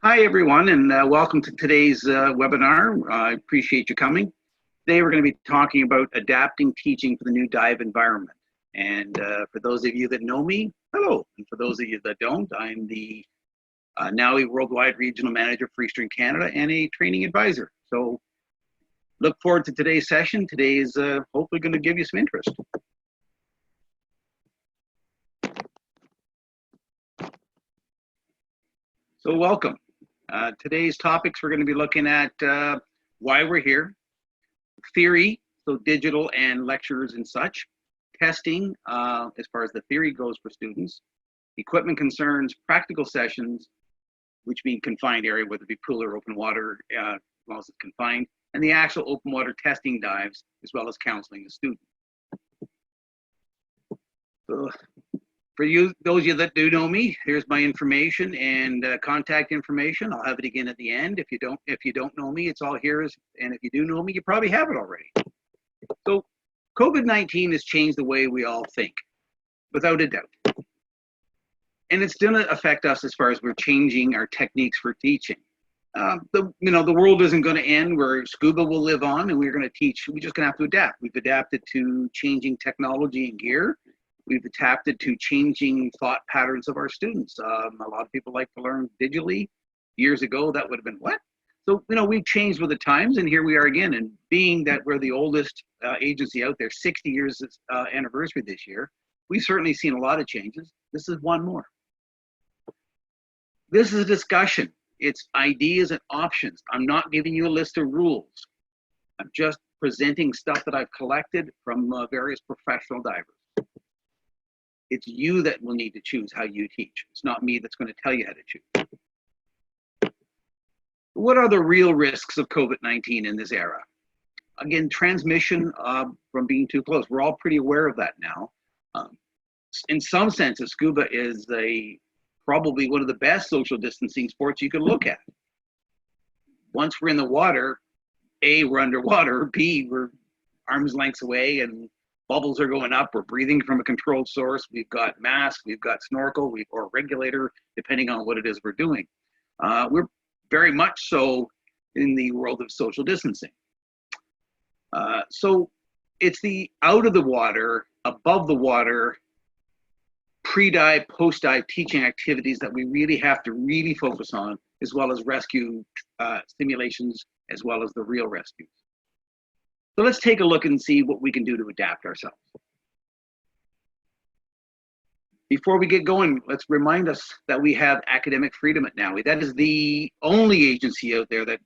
Hi, everyone, and welcome to today's webinar. I appreciate you coming. Today, we're going to be talking about adapting teaching for the new dive environment. And for those of you that know me, hello. And for those of you that don't, I'm the NAUI Worldwide Regional Manager for Eastern Canada and a training advisor. So look forward to today's session. Today is hopefully going to give you some interest. So welcome. Today's topics, we're going to be looking at why we're here, theory, so digital and lectures and such, testing as far as the theory goes for students, equipment concerns, practical sessions, which mean confined area, whether it be pool or open water, as long as it's confined, and the actual open water testing dives, as well as counseling the student. So, for you, those of you that do know me, here's my information and contact information. I'll have it again at the end. If you don't know me, it's all here. And if you do know me, you probably have it already. So COVID-19 has changed the way we all think, without a doubt. And it's going to affect us as far as we're changing our techniques for teaching. The world isn't going to end where scuba will live on and we're going to teach. We're just going to have to adapt. We've adapted to changing technology and gear. We've adapted to changing thought patterns of our students. A lot of people like to learn digitally. Years ago, that would have been what? So, we've changed with the times, and here we are again. And being that we're the oldest agency out there, 60 years anniversary this year, we've certainly seen a lot of changes. This is one more. This is a discussion. It's ideas and options. I'm not giving you a list of rules. I'm just presenting stuff that I've collected from various professional divers. It's you that will need to choose how you teach. It's not me that's going to tell you how to choose. What are the real risks of COVID-19 in this era? Again, transmission from being too close. We're all pretty aware of that now. In some senses, scuba is probably one of the best social distancing sports you could look at. Once we're in the water, A, we're underwater, B, we're arm's lengths away and bubbles are going up. We're breathing from a controlled source. We've got mask, we've got snorkel, or regulator, depending on what it is we're doing. We're very much so in the world of social distancing. So it's the out of the water, above the water, pre-dive, post-dive teaching activities that we really have to really focus on, as well as rescue simulations, as well as the real rescues. So let's take a look and see what we can do to adapt ourselves. Before we get going, let's remind us that we have academic freedom at NAUI. That is the only agency out there that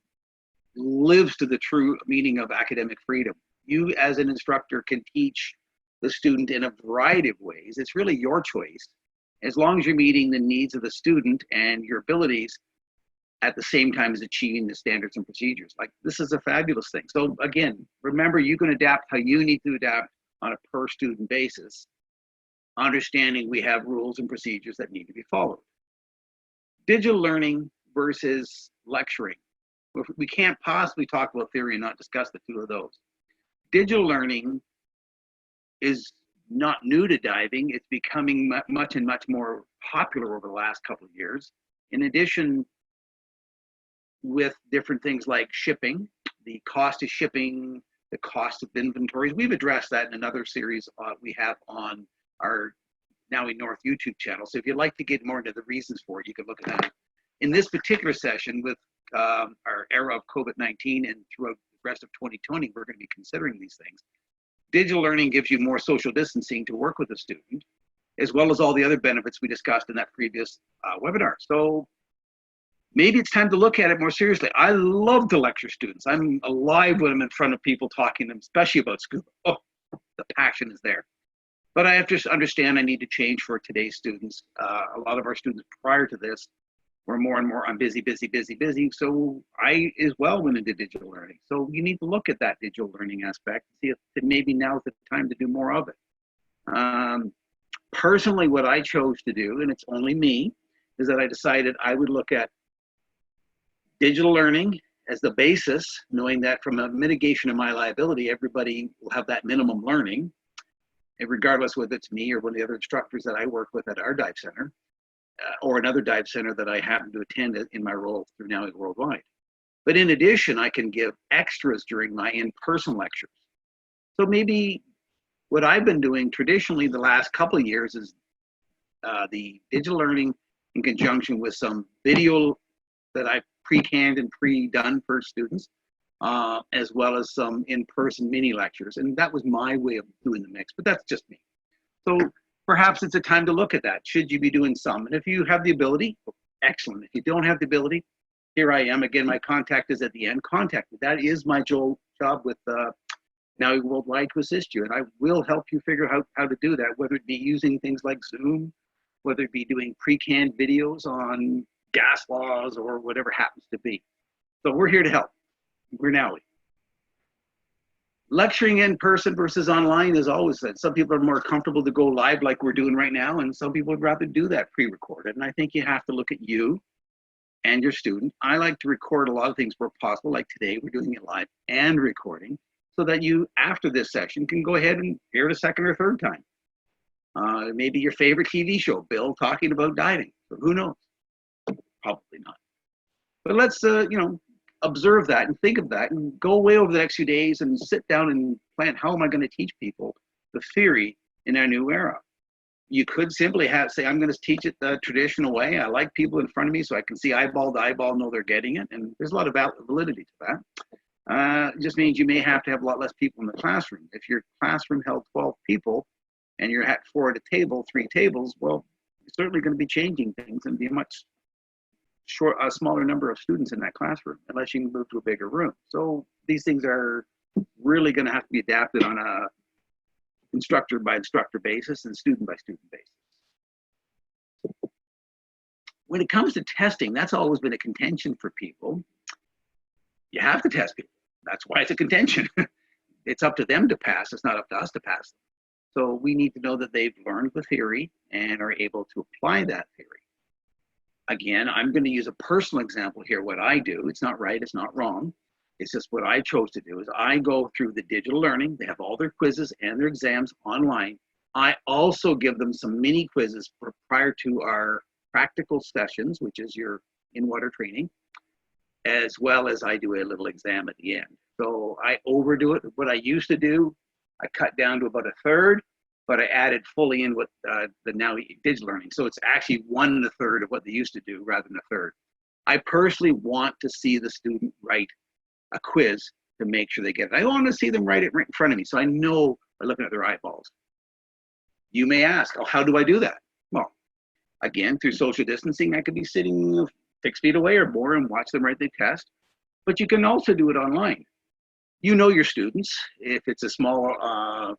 lives to the true meaning of academic freedom. You as an instructor can teach the student in a variety of ways. It's really your choice, as long as you're meeting the needs of the student and your abilities at the same time as achieving the standards and procedures. Like, this is a fabulous thing. So again, remember, you can adapt how you need to adapt on a per student basis, understanding we have rules and procedures that need to be followed. Digital learning versus lecturing. We can't possibly talk about theory and not discuss the two of those. Digital learning is not new to diving. It's becoming much more popular over the last couple of years. In addition, with different things like shipping, the cost of shipping, the cost of inventories. We've addressed that in another series we have on our NAUI North YouTube channel. So if you'd like to get more into the reasons for it, you can look at that. In this particular session with our era of COVID-19 and throughout the rest of 2020, we're going to be considering these things. Digital learning gives you more social distancing to work with a student, as well as all the other benefits we discussed in that previous webinar. So maybe it's time to look at it more seriously. I love to lecture students. I'm alive when I'm in front of people talking to them, especially about scuba. Oh, the passion is there. But I have to understand I need to change for today's students. A lot of our students prior to this were more and more, I'm busy. So I as well went into digital learning. So you need to look at that digital learning aspect and see if maybe now is the time to do more of it. Personally, what I chose to do, and it's only me, is that I decided I would look at digital learning as the basis, knowing that from a mitigation of my liability, everybody will have that minimum learning, and regardless whether it's me or one of the other instructors that I work with at our dive center. or another dive center that I happen to attend in my role through NAUI Worldwide. But in addition, I can give extras during my in-person lectures. So maybe what I've been doing traditionally the last couple of years is the digital learning in conjunction with some video that I've pre-canned and pre-done for students, as well as some in-person mini lectures. And that was my way of doing the mix, but that's just me. So perhaps it's a time to look at that. Should you be doing some? And if you have the ability, excellent. If you don't have the ability, here I am. Again, my contact is at the end. Contact me. That is my job with NAUI Worldwide to assist you. And I will help you figure out how to do that, whether it be using things like Zoom, whether it be doing pre-canned videos on gas laws or whatever happens to be. So we're here to help. We're NAUI. Lecturing in person versus online is always said. Some people are more comfortable to go live like we're doing right now, and some people would rather do that pre-recorded. And I think you have to look at you and your student. I like to record a lot of things where possible, like today we're doing it live and recording, so that you, after this session, can go ahead and hear it a second or third time. Maybe your favorite TV show, Bill talking about diving. So who knows? Probably not. But let's, observe that and think of that and go away over the next few days and sit down and plan, how am I going to teach people the theory in our new era? You could simply say, I'm going to teach it the traditional way. I like people in front of me so I can see eyeball to eyeball, know they're getting it. And there's a lot of validity to that. It just means you may have to have a lot less people in the classroom. If your classroom held 12 people and you're at 4 at a table, 3 tables, well, you're certainly going to be changing things and be a much smaller number of students in that classroom, unless you can move to a bigger room. So these things are really going to have to be adapted on a instructor by instructor basis and student by student basis. When it comes to testing, that's always been a contention for people. You have to test people. That's why it's a contention. It's up to them to pass. It's not up to us to pass them. So we need to know that they've learned the theory and are able to apply that theory. Again, I'm going to use a personal example here, what I do. It's not right, it's not wrong. It's just what I chose to do is I go through the digital learning. They have all their quizzes and their exams online. I also give them some mini quizzes prior to our practical sessions, which is your in-water training, as well as I do a little exam at the end. So I overdo it. What I used to do, I cut down to about a third, but I added fully in what the NAUI digital learning. So it's actually 1 1/3 of what they used to do rather than a third. I personally want to see the student write a quiz to make sure they get it. I want to see them write it right in front of me so I know by looking at their eyeballs. You may ask, oh, how do I do that? Well, again, through social distancing, I could be sitting 6 feet away or more and watch them write the test, but you can also do it online. You know your students. If it's a small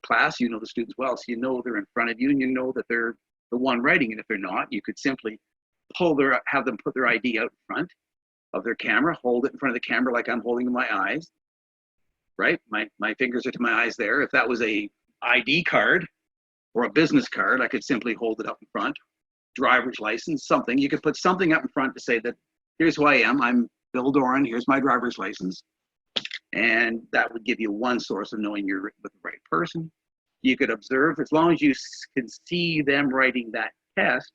class, you know the students well, so you know they're in front of you and you know that they're the one writing. And if they're not, you could simply have them put their ID out in front of their camera, hold it in front of the camera like I'm holding in my eyes, right? My fingers are to my eyes there. If that was a ID card or a business card, I could simply hold it up in front, driver's license, something. You could put something up in front to say that here's who I am. I'm Bill Doran. Here's my driver's license. And that would give you one source of knowing you're with the right person. You could observe, as long as you can see them writing that test,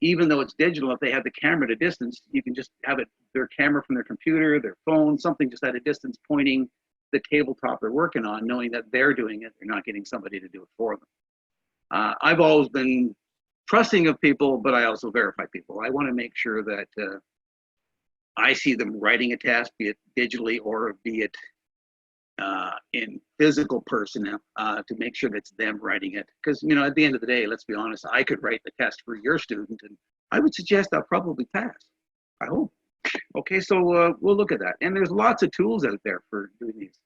even though it's digital, if they have the camera at a distance, you can just have it, their camera from their computer, their phone, something just at a distance pointing the tabletop they're working on, knowing that they're doing it, they're not getting somebody to do it for them. I've always been trusting of people, but I also verify people. I want to make sure that I see them writing a test, be it digitally or be it in physical person, to make sure that it's them writing it. Because, at the end of the day, let's be honest, I could write the test for your student and I would suggest I'll probably pass. I hope. Okay, so we'll look at that. And there's lots of tools out there for doing these.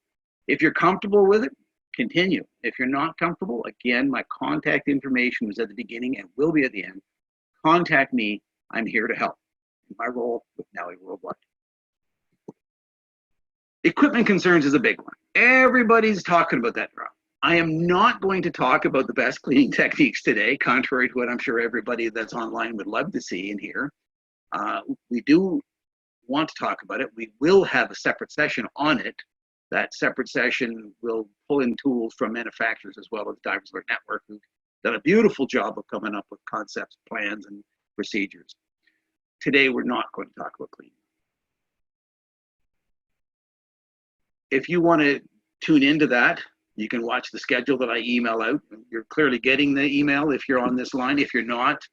If you're comfortable with it, continue. If you're not comfortable, again, my contact information was at the beginning and will be at the end. Contact me. I'm here to help. My role with NAUI Worldwide. Equipment concerns is a big one. Everybody's talking about that now. I am not going to talk about the best cleaning techniques today, contrary to what I'm sure everybody that's online would love to see and hear. We do want to talk about it. We will have a separate session on it. That separate session will pull in tools from manufacturers as well as Divers Alert Network, who've done a beautiful job of coming up with concepts, plans, and procedures. Today, we're not going to talk about cleaning. If you want to tune into that, you can watch the schedule that I email out. You're clearly getting the email if you're on this line. If you're not,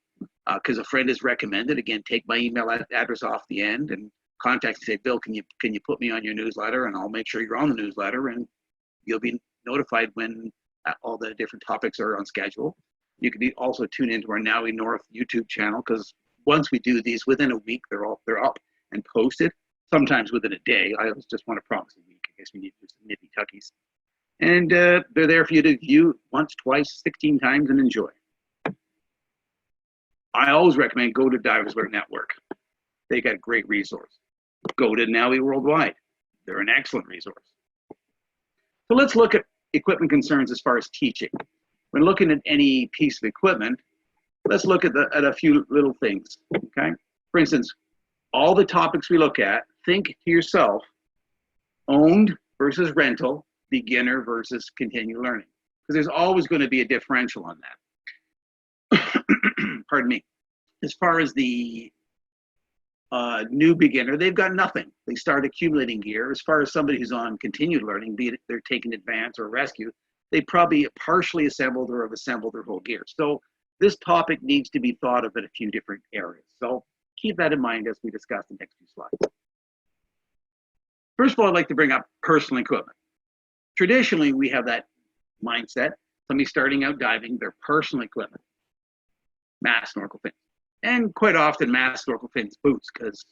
because a friend has recommended, again, take my email address off the end and contact and say, Bill, can you put me on your newsletter, and I'll make sure you're on the newsletter, and you'll be notified when all the different topics are on schedule. You can also tune into our Now We North YouTube channel, because once we do these, within a week, they're up and posted. Sometimes within a day. I just want to promise a week. I guess we need to do some nitty tuckies. And they're there for you to view once, twice, 16 times and enjoy. I always recommend go to Divers Learn Network. They got a great resource. Go to NAUI Worldwide. They're an excellent resource. So let's look at equipment concerns as far as teaching. When looking at any piece of equipment, let's look at a few little things, okay? For instance, all the topics we look at, think to yourself, owned versus rental, beginner versus continuing learning. Because there's always going to be a differential on that. Pardon me. As far as the new beginner, they've got nothing. They start accumulating gear. As far as somebody who's on continued learning, be it they're taking advance or rescue, they probably partially assembled or have assembled their whole gear. So this topic needs to be thought of in a few different areas. So keep that in mind as we discuss the next few slides. First of all, I'd like to bring up personal equipment. Traditionally, we have that mindset. Somebody starting out diving, their personal equipment, mask snorkel fins. And quite often, mask snorkel fins, boots, because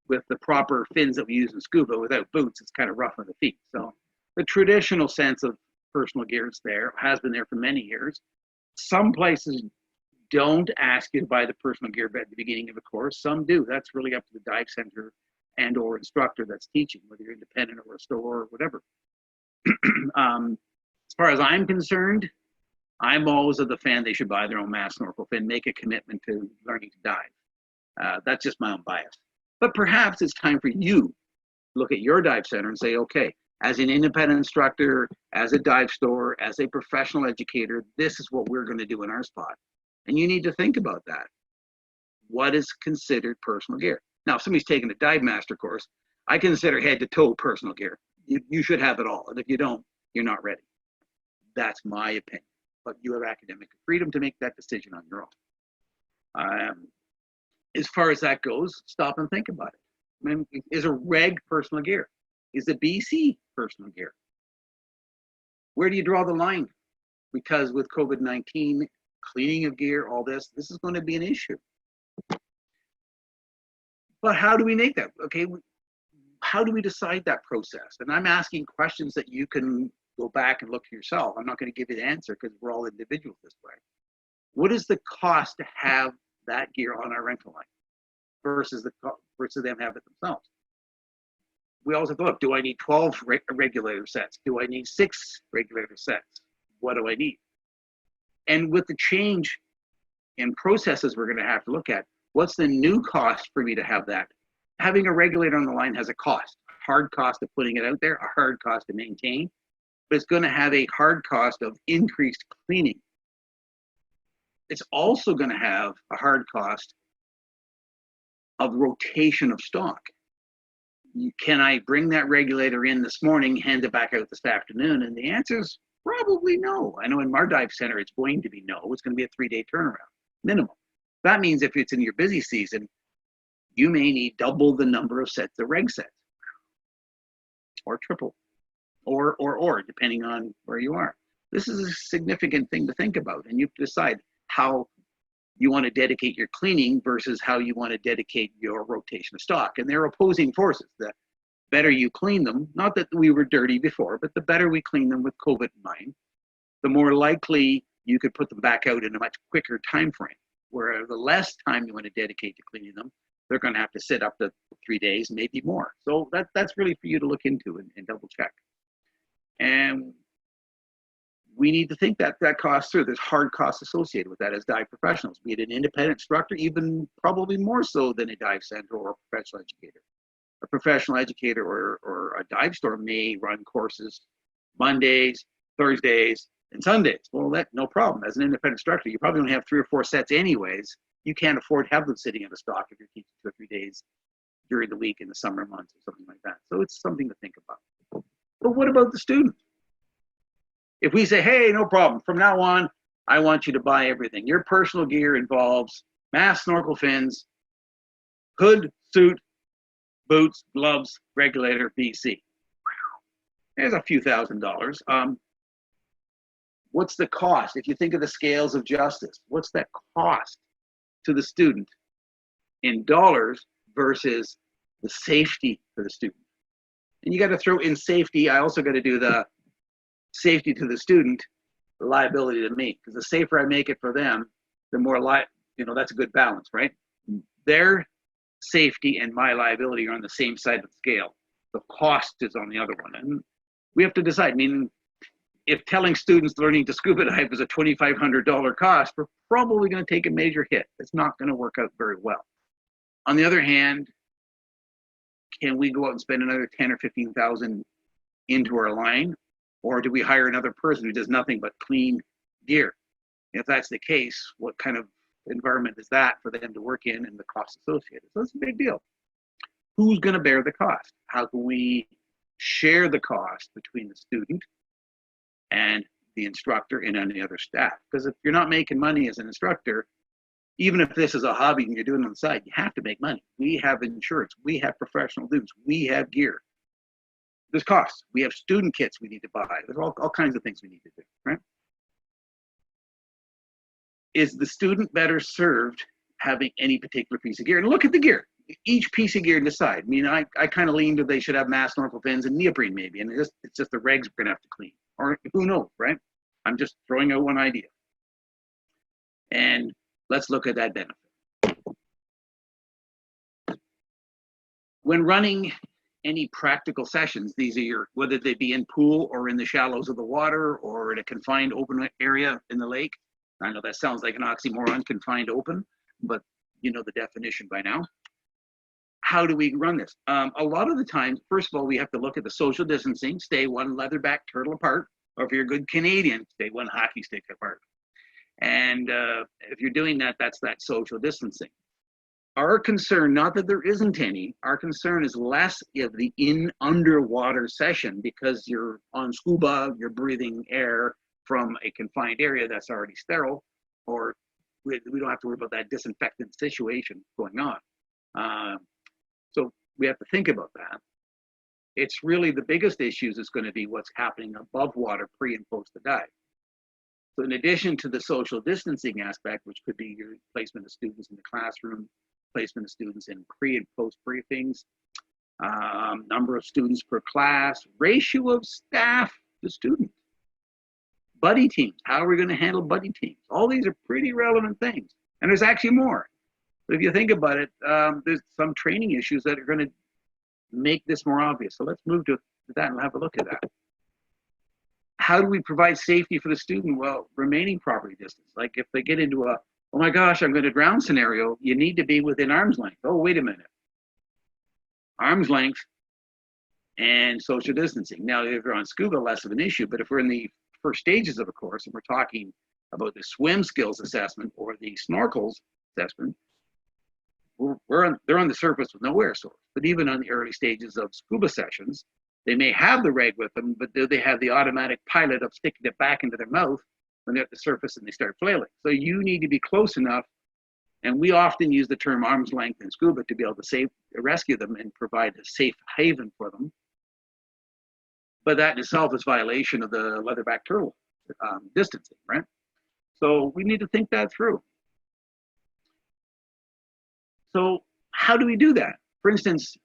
with the proper fins that we use in scuba, without boots, it's kind of rough on the feet. So the traditional sense of personal gear is there, has been there for many years. Some places don't ask you to buy the personal gear at the beginning of a course. Some do. That's really up to the dive center and or instructor that's teaching, whether you're independent or a store or whatever. As far as I'm concerned, I'm always of the fan they should buy their own mask snorkel fin, make a commitment to learning to dive. That's just my own bias. But perhaps it's time for you to look at your dive center and say, okay, as an independent instructor, as a dive store, as a professional educator, this is what we're going to do in our spot. And you need to think about that. What is considered personal gear? Now, if somebody's taking a dive master course, I consider head to toe personal gear. You should have it all. And if you don't, you're not ready. That's my opinion. But you have academic freedom to make that decision on your own. As far as that goes, stop and think about it. I mean, is a reg personal gear? Is a BC personal gear? Where do you draw the line? Because with COVID-19, cleaning of gear, all this is going to be an issue. But how do we make that? Okay, how do we decide that process? And I'm asking questions that you can go back and look yourself. I'm not going to give you the answer because we're all individuals this way. What is the cost to have that gear on our rental line versus them have it themselves? We always have to look, do I need 12 regulator sets? Do I need 6 regulator sets? What do I need? And with the change in processes we're going to have to look at, what's the new cost for me to have that? Having a regulator on the line has a cost, a hard cost of putting it out there, a hard cost to maintain, but it's going to have a hard cost of increased cleaning. It's also going to have a hard cost of rotation of stock. Can I bring that regulator in this morning, hand it back out this afternoon? And the answer is probably no. I know in our dive center, it's going to be no. It's going to be a 3-day turnaround, minimum. That means if it's in your busy season, you may need double the number of sets of reg sets, or triple, or depending on where you are. This is a significant thing to think about, and you decide how you want to dedicate your cleaning versus how you want to dedicate your rotation of stock. And they're opposing forces. The better you clean them, not that we were dirty before, but the better we clean them with COVID in mind, the more likely you could put them back out in a much quicker time frame. Where the less time you want to dedicate to cleaning them, they're going to have to sit up to 3 days, maybe more. So that's really for you to look into and double check. And we need to think that cost through. There's hard costs associated with that as dive professionals, be it an independent instructor, even probably more so than a dive center or a professional educator. A professional educator or a dive store may run courses Mondays, Thursdays, and Sundays. Well, no problem. As an independent instructor, you probably only have 3 or 4 sets anyways You can't afford to have them sitting in a stock if you're teaching 2 or 3 days during the week in the summer months or something like that. So it's something to think about. But what about the student? If we say, hey, no problem, from now on, I want you to buy everything. Your personal gear involves mask, snorkel, fins, hood, suit, boots, gloves, regulator, BC. There's a few $1,000s. What's the cost? If you think of the scales of justice, what's that cost to the student in dollars versus the safety for the student? And you got to throw in safety. I also got to do the safety to the student, the liability to me, because the safer I make it for them, the more that's a good balance, right? Their safety and my liability are on the same side of the scale. The cost is on the other one. And we have to decide. I mean, if telling students learning to scuba dive is a $2,500 cost, we're probably going to take a major hit. It's not going to work out very well. On the other hand, can we go out and spend another 10 or 15,000 into our line, or do we hire another person who does nothing but clean gear? If that's the case, what kind of environment is that for them to work in and the costs associated? So it's a big deal. Who's going to bear the cost? How can we share the cost between the student and the instructor and any other staff? Because if you're not making money as an instructor, even if this is a hobby and you're doing it on the side, you have to make money. We have insurance. We have professional dues. We have gear. There's costs. We have student kits we need to buy. There's all kinds of things we need to do, right? Is the student better served having any particular piece of gear? And look at the gear. Each piece of gear and decide. I mean, I kind of lean to they should have mask, snorkel, fins, and neoprene maybe. And it's just the regs we're going to have to clean. Or who knows, right? I'm just throwing out one idea. And let's look at that benefit. When running any practical sessions, these are whether they be in pool or in the shallows of the water or in a confined open area in the lake. I know that sounds like an oxymoron, confined open, but you know the definition by now. How do we run this? A lot of the time, first of all, we have to look at the social distancing, stay one leatherback turtle apart, or if you're a good Canadian, stay one hockey stick apart. And if you're doing that, that's that social distancing. Our concern, not that there isn't any, our concern is less of the underwater session because you're on scuba, you're breathing air from a confined area that's already sterile, or we don't have to worry about that disinfectant situation going on. So we have to think about that. It's really the biggest issues is going to be what's happening above water pre and post the dive. So in addition to the social distancing aspect, which could be your placement of students in the classroom, placement of students in pre and post briefings, number of students per class, ratio of staff to students, buddy teams, how are we going to handle buddy teams? All these are pretty relevant things. And there's actually more. But if you think about it, there's some training issues that are going to make this more obvious. So let's move to that and have a look at that. How do we provide safety for the student? Well, remaining property distance. Like if they get into a, oh my gosh, I'm going to drown scenario, you need to be within arm's length. Oh, wait a minute. Arm's length and social distancing. Now, if you're on scuba, less of an issue, but if we're in the first stages of a course and we're talking about the swim skills assessment or the snorkels assessment, they're on the surface with no air source. But even on the early stages of scuba sessions, they may have the reg with them, but do they have the automatic pilot of sticking it back into their mouth when they're at the surface and they start flailing? So you need to be close enough, and we often use the term arm's length in scuba to be able to rescue them and provide a safe haven for them. But that in itself is violation of the leatherback turtle distancing, right? So we need to think that through. So how do we do that? For instance,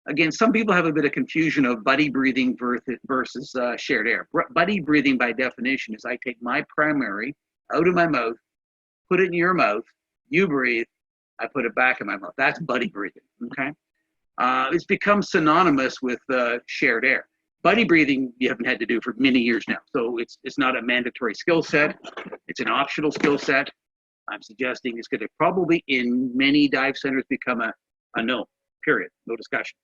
again, some people have a bit of confusion of buddy breathing versus shared air. Buddy breathing, by definition, is I take my primary out of my mouth, put it in your mouth, you breathe, I put it back in my mouth. That's buddy breathing, okay? It's become synonymous with shared air. Buddy breathing, you haven't had to do for many years now. So it's not a mandatory skill set. It's an optional skill set. I'm suggesting it's going to probably in many dive centers become a no, period, no discussion.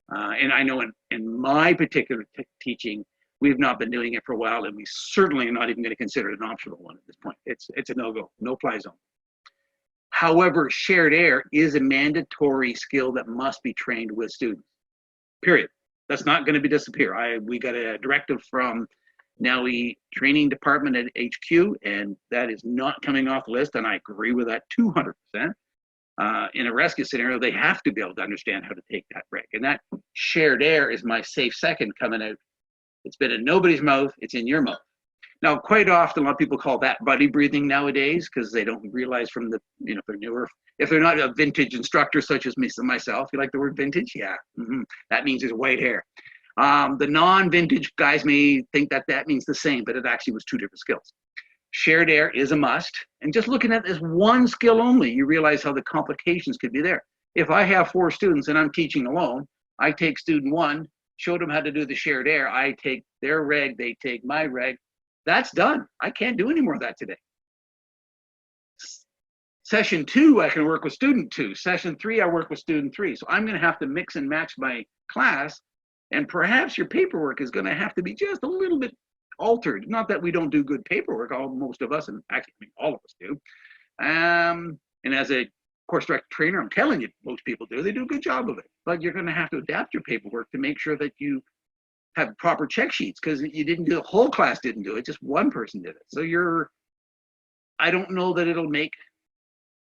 And I know in my particular teaching, we've not been doing it for a while, and we certainly are not even going to consider it an optional one at this point. It's a no-go, no-fly zone. However, shared air is a mandatory skill that must be trained with students, period. That's not going to disappear. We got a directive from NAUI training department at HQ, and that is not coming off the list, and I agree with that 200%. In a rescue scenario, they have to be able to understand how to take that break. And that shared air is my safe second coming out. It's been in nobody's mouth, it's in your mouth. Now, quite often, a lot of people call that buddy breathing nowadays because they don't realize from the, if they're newer, if they're not a vintage instructor such as myself, you like the word vintage? Yeah, that means there's white hair. The non-vintage guys may think that that means the same, but it actually was two different skills. Shared air is a must. And just looking at this one skill only, you realize how the complications could be there. If I have 4 students and I'm teaching alone, I take student 1, show them how to do the shared air. I take their reg, they take my reg. That's done. I can't do any more of that today. Session 2, I can work with student 2. Session 3, I work with student 3. So I'm going to have to mix and match my class, and perhaps your paperwork is going to have to be just a little bit altered. Not that we don't do good paperwork, most of us, and actually all of us do. And as a course director trainer, I'm telling you, most people do. They do a good job of it. But you're going to have to adapt your paperwork to make sure that you have proper check sheets, because you didn't do, the whole class didn't do it, just one person did it. So I don't know that it'll make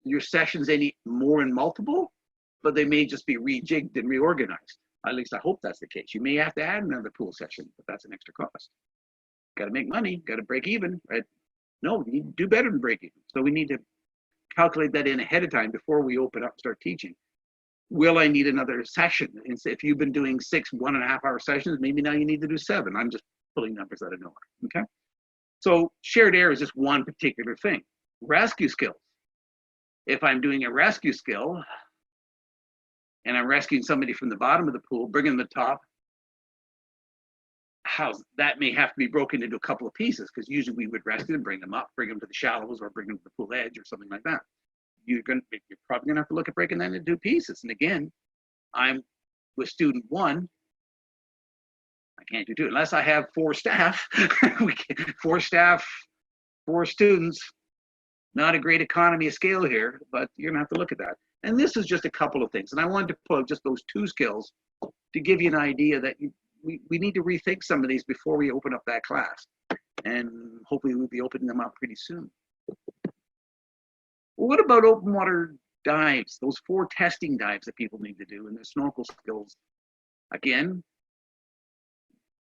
your sessions any more in multiple, but they may just be rejigged and reorganized. At least I hope that's the case. You may have to add another pool session, but that's an extra cost. Got to make money, got to break even, right? No, you need to do better than break even. So we need to calculate that in ahead of time before we open up and start teaching. Will I need another session? And if you've been doing 6 1.5-hour sessions, maybe now you need to do 7. I'm just pulling numbers out of nowhere, okay? So shared air is just one particular thing. Rescue skills. If I'm doing a rescue skill and I'm rescuing somebody from the bottom of the pool, bringing them to the top, that may have to be broken into a couple of pieces, because usually we would rescue them, bring them up, bring them to the shallows, or bring them to the pool edge or something like that. You're probably gonna have to look at breaking that into 2 pieces. And again, I'm with student 1. I can't do 2 unless I have 4 staff. 4 staff, 4 students. Not a great economy of scale here, but you're gonna have to look at that. And this is just a couple of things. And I wanted to pull out just those 2 skills to give you an idea that we need to rethink some of these before we open up that class. And hopefully we'll be opening them up pretty soon. Well, what about open water dives? Those 4 testing dives that people need to do, and the snorkel skills. Again,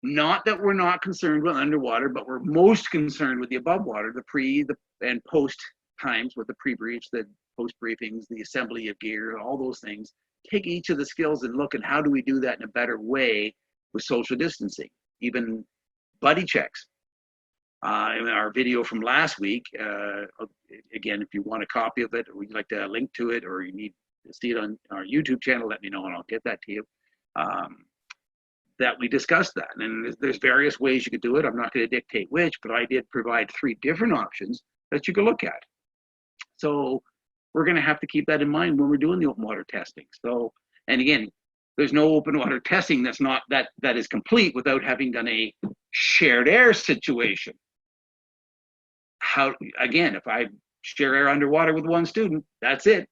not that we're not concerned with underwater, but we're most concerned with the above water, the pre, and post times with the pre-briefs, the post briefings, the assembly of gear, all those things. Take each of the skills and look at how do we do that in a better way with social distancing, even buddy checks. In our video from last week, again, if you want a copy of it, or you'd like to link to it, or you need to see it on our YouTube channel, let me know and I'll get that to you. That we discussed that. And there's various ways you could do it. I'm not going to dictate which, but I did provide 3 different options that you could look at. So we're going to have to keep that in mind when we're doing the open water testing. So, and again, there's no open water testing that is complete without having done a shared air situation. Again, if I share air underwater with 1 student, that's it.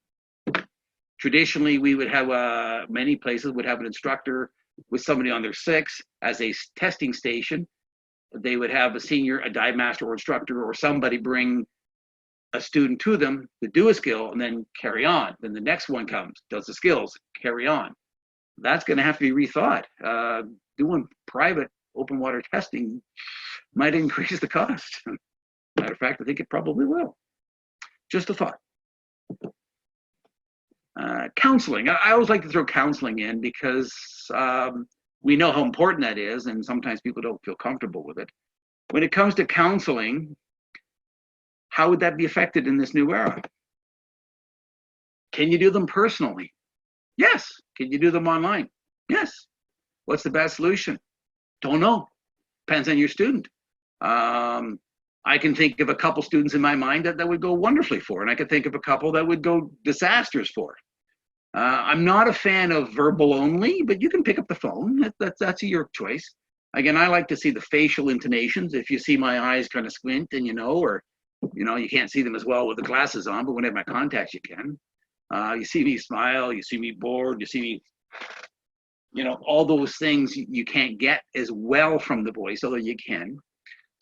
Traditionally, we would have, many places would have an instructor with somebody on their 6 as a testing station. They would have a dive master or instructor or somebody bring a student to them to do a skill and then carry on. Then the next one comes, does the skills, carry on. That's going to have to be rethought. Doing private open water testing might increase the cost. Matter of fact, I think it probably will. Just a thought. Counseling. I always like to throw counseling in because we know how important that is, and sometimes people don't feel comfortable with it. When it comes to counseling, how would that be affected in this new era? Can you do them personally? Yes. Can you do them online? Yes. What's the best solution? Don't know. Depends on your student. I can think of a couple students in my mind that would go wonderfully for, and I could think of a couple that would go disasters for. I'm not a fan of verbal only, but you can pick up the phone. That's your choice. Again, I like to see the facial intonations. If you see my eyes kind of squint and or You know, you can't see them as well with the glasses on, but when I have my contacts, you can. You see me smile, you see me bored, you see me, you know, all those things you can't get as well from the voice, although you can.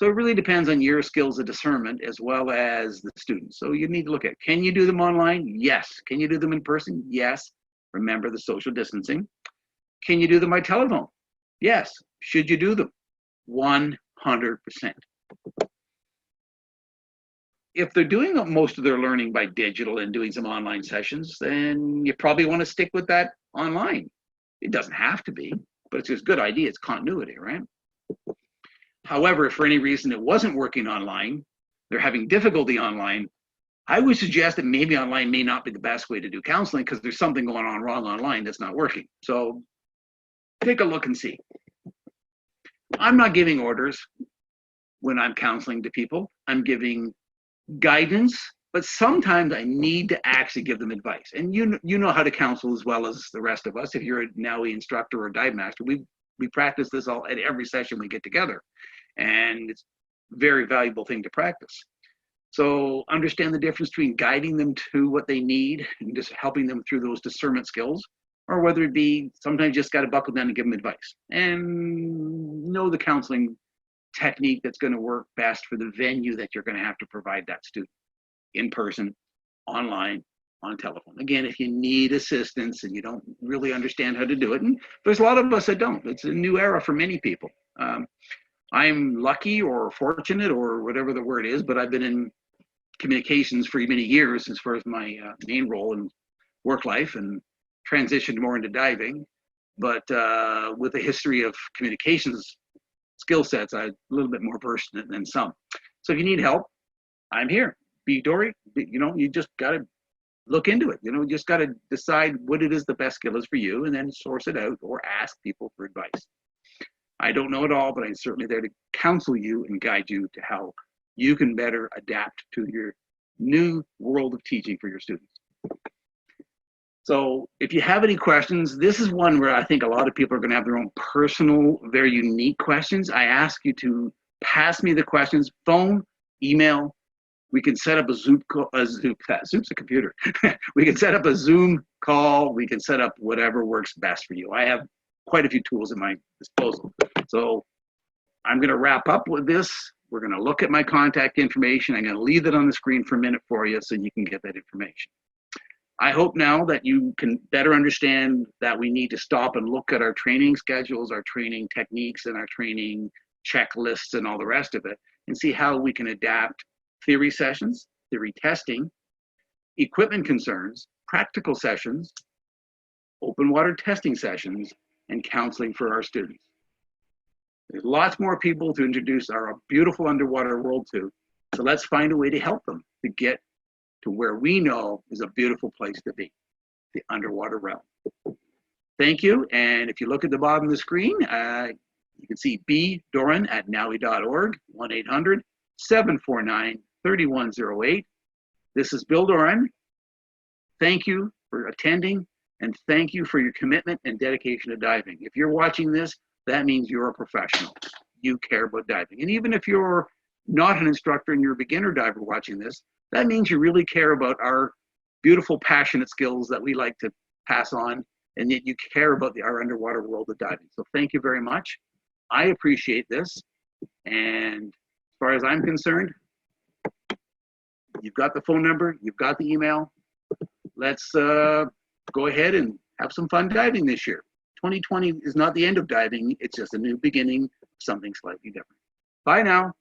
So it really depends on your skills of discernment as well as the students. So you need to look at, can you do them online? Yes. Can you do them in person? Yes. Remember the social distancing. Can you do them by telephone? Yes. Should you do them? 100%. If they're doing most of their learning by digital and doing some online sessions, then you probably want to stick with that online. It doesn't have to be, but it's a good idea. It's continuity, right? However, if for any reason it wasn't working online, they're having difficulty online, I would suggest that maybe online may not be the best way to do counseling because there's something going on wrong online that's not working. So take a look and see. I'm not giving orders when I'm counseling to people. I'm giving guidance, but sometimes I need to actually give them advice. And you know how to counsel as well as the rest of us. If you're a NAUI instructor or dive master, we practice this all at every session we get together. And it's a very valuable thing to practice. So understand the difference between guiding them to what they need and just helping them through those discernment skills, or whether it be sometimes you just got to buckle down and give them advice. And know the counseling technique that's going to work best for the venue that you're going to have to provide that student, in person, online, on telephone. Again, if you need assistance and you don't really understand how to do it, and there's a lot of us that don't. It's a new era for many people. I'm lucky or fortunate or whatever the word is, but I've been in communications for many years as far as my main role in work life, and transitioned more into diving. But with a history of communications skill sets, I'm a little bit more versed in it than some. So if you need help, I'm here. Be Dory, you know, you just got to look into it. You know, you just got to decide what it is the best skill is for you and then source it out or ask people for advice. I don't know it all, but I'm certainly there to counsel you and guide you to how you can better adapt to your new world of teaching for your students. So if you have any questions, this is one where I think a lot of people are going to have their own personal, very unique questions. I ask you to pass me the questions, phone, email. We can set up a Zoom call, Zoom's a computer. We can set up a Zoom call. We can set up whatever works best for you. I have quite a few tools at my disposal. So I'm going to wrap up with this. We're going to look at my contact information. I'm going to leave it on the screen for a minute for you so you can get that information. I hope now that you can better understand that we need to stop and look at our training schedules, our training techniques, and our training checklists and all the rest of it, and see how we can adapt theory sessions, theory testing, equipment concerns, practical sessions, open water testing sessions, and counseling for our students. There's lots more people to introduce our beautiful underwater world to, so let's find a way to help them to get to where we know is a beautiful place to be, the underwater realm. Thank you, and if you look at the bottom of the screen, you can see bdoran@naui.org, 1-800-749-3108. This is Bill Doran. Thank you for attending, and thank you for your commitment and dedication to diving. If you're watching this, that means you're a professional. You care about diving. And even if you're not an instructor and you're a beginner diver watching this, that means you really care about our beautiful, passionate skills that we like to pass on, and yet you care about our underwater world of diving. So thank you very much. I appreciate this. And as far as I'm concerned, you've got the phone number, you've got the email. Let's go ahead and have some fun diving this year. 2020 is not the end of diving. It's just a new beginning, something slightly different. Bye now.